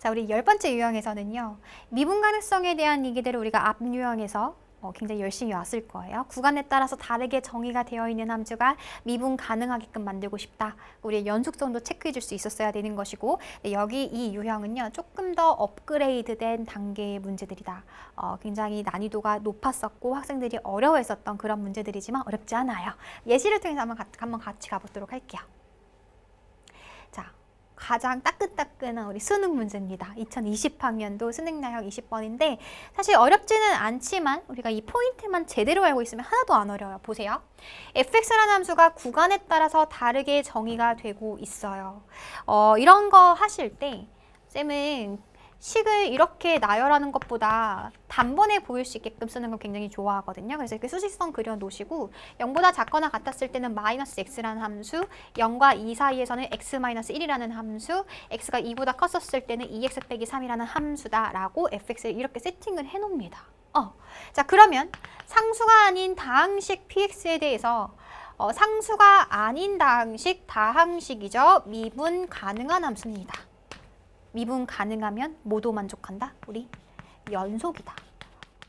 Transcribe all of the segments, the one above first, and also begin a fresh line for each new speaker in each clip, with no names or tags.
자, 우리 10번째 유형에서는요. 미분 가능성에 대한 얘기들을 우리가 앞 유형에서 굉장히 열심히 왔을 거예요. 구간에 따라서 다르게 정의가 되어 있는 함수가 미분 가능하게끔 만들고 싶다. 우리의 연속성도 체크해 줄 수 있었어야 되는 것이고, 여기 이 유형은요. 조금 더 업그레이드된 단계의 문제들이다. 굉장히 난이도가 높았었고 학생들이 어려워했었던 그런 문제들이지만 어렵지 않아요. 예시를 통해서 한번 같이 가보도록 할게요. 자, 가장 따끈따끈한 우리 수능 문제입니다. 2020학년도 수능 나형 20번인데 사실 어렵지는 않지만 우리가 이 포인트만 제대로 알고 있으면 하나도 안 어려워요. 보세요. fx라는 함수가 구간에 따라서 다르게 정의가 되고 있어요. 이런 거 하실 때 쌤은 식을 이렇게 나열하는 것보다 단번에 보일 수 있게끔 쓰는 걸 굉장히 좋아하거든요. 그래서 이렇게 수직선 그려놓으시고 0보다 작거나 같았을 때는 마이너스 x라는 함수, 0과 2 사이에서는 x-1이라는 함수, x가 2보다 컸었을 때는 2x 빼기 3이라는 함수다라고 fx를 이렇게 세팅을 해놓습니다. 자, 그러면 상수가 아닌 다항식 px에 대해서 상수가 아닌 다항식, 다항식이죠. 미분 가능한 함수입니다. 미분 가능하면 뭐도 만족한다? 우리 연속이다.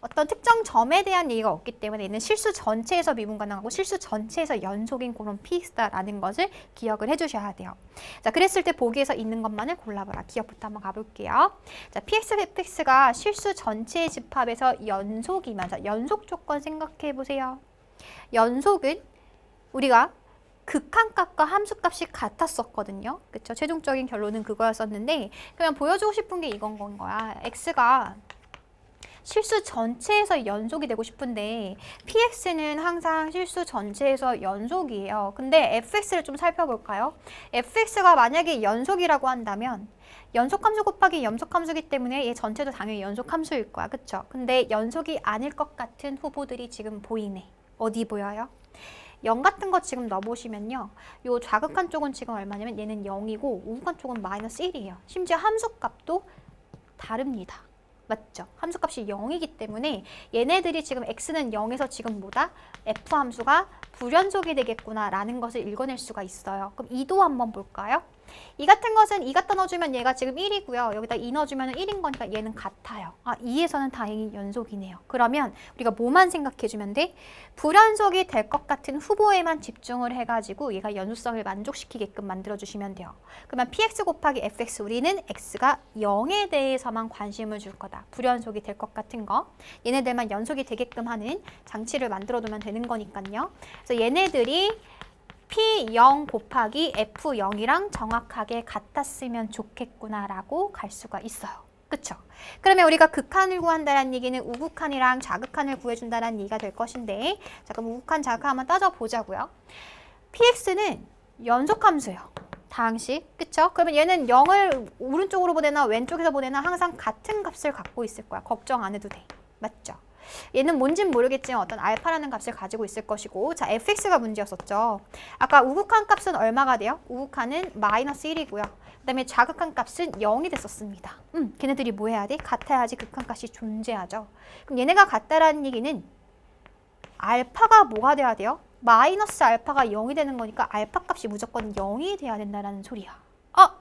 어떤 특정 점에 대한 얘기가 없기 때문에 얘는 실수 전체에서 미분 가능하고 실수 전체에서 연속인 그런 px다라는 것을 기억을 해주셔야 돼요. 자, 그랬을 때 보기에서 있는 것만을 골라봐라. 기억부터 한번 가볼게요. 자, px, fx가 실수 전체의 집합에서 연속이면, 자, 연속 조건 생각해 보세요. 연속은 우리가 극한값과 함수값이 같았었거든요. 그쵸? 최종적인 결론은 그거였었는데 그냥 보여주고 싶은 게 이건 건 거야. x가 실수 전체에서 연속이 되고 싶은데 px는 항상 실수 전체에서 연속이에요. 근데 fx를 좀 살펴볼까요? fx가 만약에 연속이라고 한다면 연속함수 곱하기 염속함수이기 때문에 얘 전체도 당연히 연속함수일 거야. 그쵸? 근데 연속이 아닐 것 같은 후보들이 지금 보이네. 어디 보여요? 0 같은 거 지금 넣어보시면요. 요 좌극한 쪽은 지금 얼마냐면 얘는 0이고 우극한 쪽은 마이너스 1이에요. 심지어 함수값도 다릅니다. 맞죠? 함수값이 0이기 때문에 얘네들이 지금 x는 0에서 지금 뭐다? f 함수가 불연속이 되겠구나라는 것을 읽어낼 수가 있어요. 그럼 2도 한번 볼까요? 이 같은 것은 2 갖다 넣어주면 얘가 지금 1이고요. 여기다 2 넣어주면 1인 거니까 얘는 같아요. 2에서는 다행히 연속이네요. 그러면 우리가 뭐만 생각해주면 돼? 불연속이 될 것 같은 후보에만 집중을 해가지고 얘가 연속성을 만족시키게끔 만들어주시면 돼요. 그러면 px 곱하기 fx 우리는 x가 0에 대해서만 관심을 줄 거다. 불연속이 될 것 같은 거. 얘네들만 연속이 되게끔 하는 장치를 만들어두면 되는 거니까요. 그래서 얘네들이 P0 곱하기 F0이랑 정확하게 같았으면 좋겠구나라고 갈 수가 있어요. 그쵸? 그러면 우리가 극한을 구한다는 얘기는 우극한이랑 좌극한을 구해준다는 얘기가 될 것인데 자, 그럼 우극한, 좌극한 한번 따져보자고요. PX는 연속함수예요. 다항식, 그쵸? 그러면 얘는 0을 오른쪽으로 보내나 왼쪽에서 보내나 항상 같은 값을 갖고 있을 거야. 걱정 안 해도 돼. 맞죠? 얘는 뭔진 모르겠지만 어떤 알파라는 값을 가지고 있을 것이고 자, fx가 문제였었죠. 아까 우극한 값은 얼마가 돼요? 우극한은 마이너스 1이고요. 그 다음에 좌극한 값은 0이 됐었습니다. 걔네들이 뭐 해야 돼? 같아야지 극한 값이 존재하죠. 그럼 얘네가 같다라는 얘기는 알파가 뭐가 돼야 돼요? 마이너스 알파가 0이 되는 거니까 알파 값이 무조건 0이 돼야 된다는 소리야.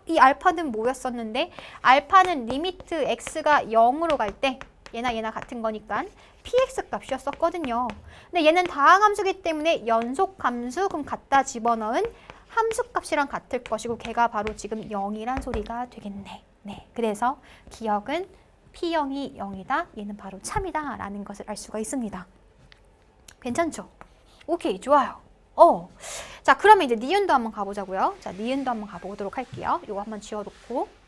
이 알파는 뭐였었는데? 알파는 리미트 x가 0으로 갈 때 얘나 같은 거니까 px 값이었었거든요. 근데 얘는 다항함수기 때문에 연속함수 그럼 갖다 집어넣은 함수값이랑 같을 것이고 걔가 바로 지금 0이란 소리가 되겠네. 네, 그래서 기억은 P0이 0이다. 얘는 바로 참이다 라는 것을 알 수가 있습니다. 괜찮죠? 오케이, 좋아요. 자, 그러면 이제 니은도 한번 가보자고요. 자, 니은도 한번 가보도록 할게요. 이거 한번 지워놓고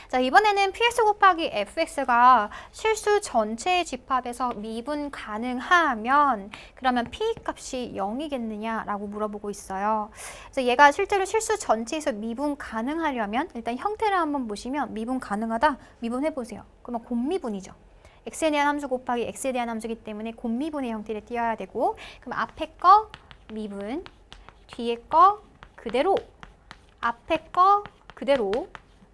자, 이번에는 px 곱하기 fx가 실수 전체의 집합에서 미분 가능하면 그러면 p 값이 0이겠느냐라고 물어보고 있어요. 그래서 얘가 실제로 실수 전체에서 미분 가능하려면 일단 형태를 한번 보시면 미분 가능하다? 미분해보세요. 그러면 곱미분이죠. x에 대한 함수 곱하기 x에 대한 함수이기 때문에 곱미분의 형태를 띄어야 되고 그럼 앞에 거 미분, 뒤에 거 그대로, 앞에 거 그대로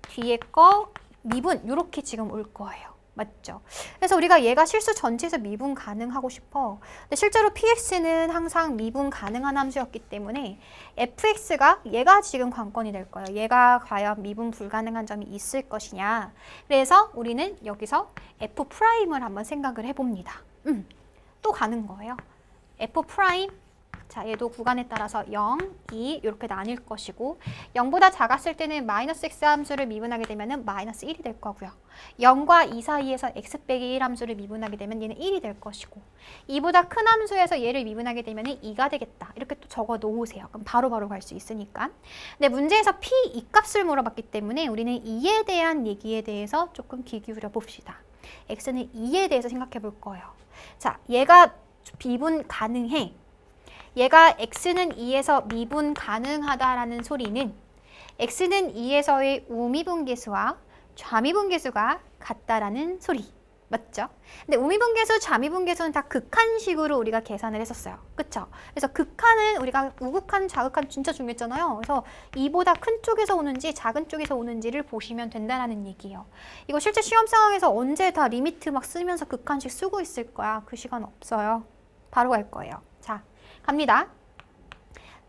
뒤에 거 미분 이렇게 지금 올 거예요. 맞죠? 그래서 우리가 얘가 실수 전체에서 미분 가능하고 싶어. 근데 실제로 px는 항상 미분 가능한 함수였기 때문에 fx가 얘가 지금 관건이 될 거예요. 얘가 과연 미분 불가능한 점이 있을 것이냐. 그래서 우리는 여기서 f'을 한번 생각을 해봅니다. 또 가는 거예요. f', 자 얘도 구간에 따라서 0, 2 이렇게 나뉠 것이고 0보다 작았을 때는 마이너스 x 함수를 미분하게 되면 마이너스 1이 될 거고요. 0과 2 사이에서 x 빼기 1 함수를 미분하게 되면 얘는 1이 될 것이고 2보다 큰 함수에서 얘를 미분하게 되면 2가 되겠다. 이렇게 또 적어 놓으세요. 그럼 바로바로 갈 수 있으니까. 근데 문제에서 p 이 값을 물어봤기 때문에 우리는 2에 대한 얘기에 대해서 조금 귀 기울여 봅시다. x는 2에 대해서 생각해 볼 거예요. 자, 얘가 미분 가능해. 얘가 x는 2에서 미분 가능하다라는 소리는 x는 2에서의 우미분계수와 좌미분계수가 같다라는 소리. 맞죠? 근데 우미분계수, 좌미분계수는 다 극한식으로 우리가 계산을 했었어요. 그쵸? 그래서 극한은 우리가 우극한, 자극한 진짜 중요했잖아요. 그래서 2보다 큰 쪽에서 오는지 작은 쪽에서 오는지를 보시면 된다는 얘기예요. 이거 실제 시험 상황에서 언제 다 리미트 막 쓰면서 극한식 쓰고 있을 거야. 그 시간 없어요. 바로 갈 거예요. 자, 갑니다.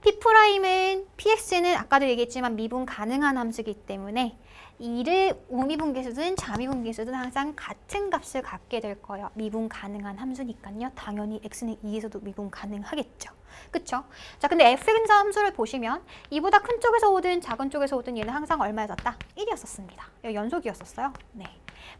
P'은 Px는 아까도 얘기했지만 미분 가능한 함수이기 때문에 이를 우미분계수든 좌미분계수든 항상 같은 값을 갖게 될 거예요. 미분 가능한 함수니까요. 당연히 x는 2에서도 미분 가능하겠죠. 그쵸? 자, 근데 fx 함수를 보시면 2보다 큰 쪽에서 오든 작은 쪽에서 오든 얘는 항상 얼마였었다? 1이었었습니다. 연속이었었어요. 네.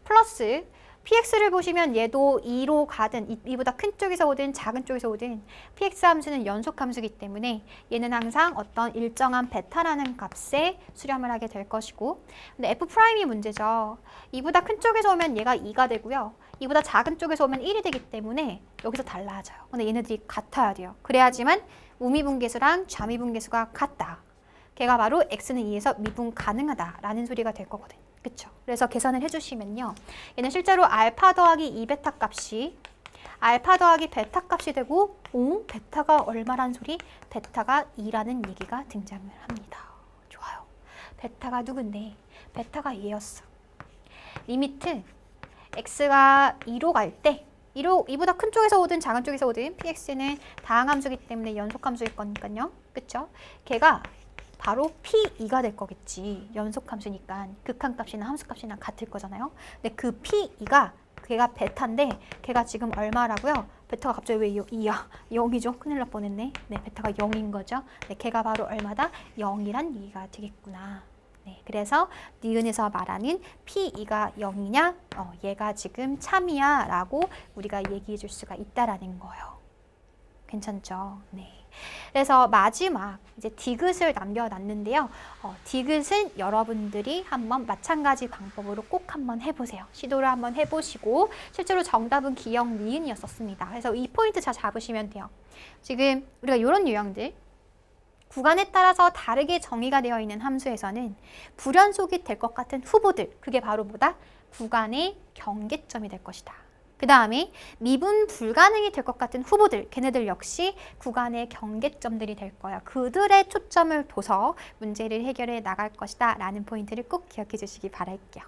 플러스 px를 보시면 얘도 2로 가든 2보다 큰 쪽에서 오든 작은 쪽에서 오든 px 함수는 연속 함수이기 때문에 얘는 항상 어떤 일정한 베타라는 값에 수렴을 하게 될 것이고 근데 f'이 문제죠. 2보다 큰 쪽에서 오면 얘가 2가 되고요. 2보다 작은 쪽에서 오면 1이 되기 때문에 여기서 달라져요. 근데 얘네들이 같아야 돼요. 그래야지만 우미분계수랑 좌미분계수가 같다. 걔가 바로 x는 2에서 미분 가능하다라는 소리가 될 거거든. 그쵸? 그래서 계산을 해주시면요. 얘는 실제로 알파 더하기 2베타 값이 알파 더하기 베타 값이 되고 베타가 얼마란 소리? 베타가 2라는 얘기가 등장을 합니다. 좋아요. 베타가 누군데? 베타가 얘였어. 리미트 x가 2로 갈 때 2보다 큰 쪽에서 오든 작은 쪽에서 오든 px는 다항함수이기 때문에 연속함수일 거니까요. 그쵸? 걔가 바로 P2가 될 거겠지. 연속함수니까 극한값이나 함수값이나 같을 거잖아요. 근데 그 P2가 걔가 베타인데 걔가 지금 얼마라고요? 베타가 갑자기 왜 2야? 0이죠? 큰일 날 뻔했네. 네, 베타가 0인 거죠. 네, 걔가 바로 얼마다? 0이란 얘기가 되겠구나. 네, 그래서 니은에서 말하는 P2가 0이냐? 얘가 지금 참이야 라고 우리가 얘기해 줄 수가 있다라는 거예요. 괜찮죠? 네. 그래서 마지막 이제 디귿을 남겨놨는데요. 디귿은 여러분들이 한번 마찬가지 방법으로 꼭 한번 해보세요. 시도를 한번 해보시고 실제로 정답은 기역 니은이었었습니다. 그래서 이 포인트 잘 잡으시면 돼요. 지금 우리가 이런 유형들 구간에 따라서 다르게 정의가 되어 있는 함수에서는 불연속이 될 것 같은 후보들 그게 바로 뭐다? 구간의 경계점이 될 것이다. 그 다음에 미분 불가능이 될 것 같은 후보들, 걔네들 역시 구간의 경계점들이 될 거야. 그들의 초점을 둬서 문제를 해결해 나갈 것이다 라는 포인트를 꼭 기억해 주시기 바랄게요.